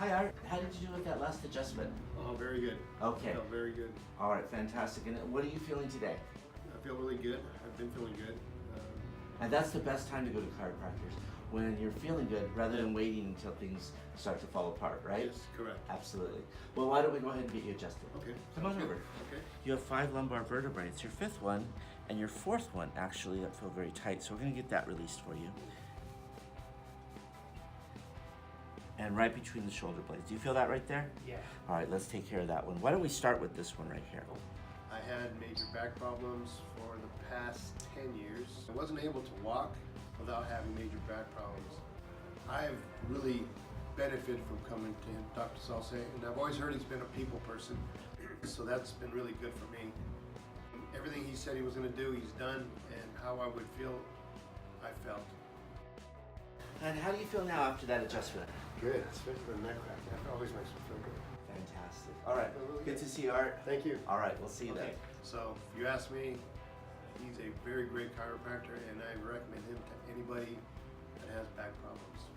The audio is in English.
Hi Art, how did you do with that last adjustment? Oh, very good. Okay. Felt very good. All right, fantastic. And what are you feeling today? I feel really good. I've been feeling good. And that's the best time to go to chiropractors, when you're feeling good rather than waiting until things start to fall apart, right? Yes, correct. Absolutely. Well, why don't we go ahead and get you adjusted? Okay. Come on Sounds over. good. Okay. You have 5 lumbar vertebrae. It's your 5th one and your 4th one, actually, that feel very tight. So we're going to get that released for you. And right between the shoulder blades. Do you feel that right there? Yeah. All right, let's take care of that one. Why don't we start with this one right here? I had major back problems for the past 10 years. I wasn't able to walk without having major back problems. I've really benefited from coming to Dr. Salse, and I've always heard he's been a people person, so that's been really good for me. Everything he said he was going to do, he's done, and how I would feel, I felt. And how do you feel now after that adjustment? Good, especially the neck crack. That always makes me feel good. Fantastic. All right, Really good to see you, Art. Thank you. All right, we'll see you Okay, then. so if you ask me, he's a very great chiropractor, and I recommend him to anybody that has back problems.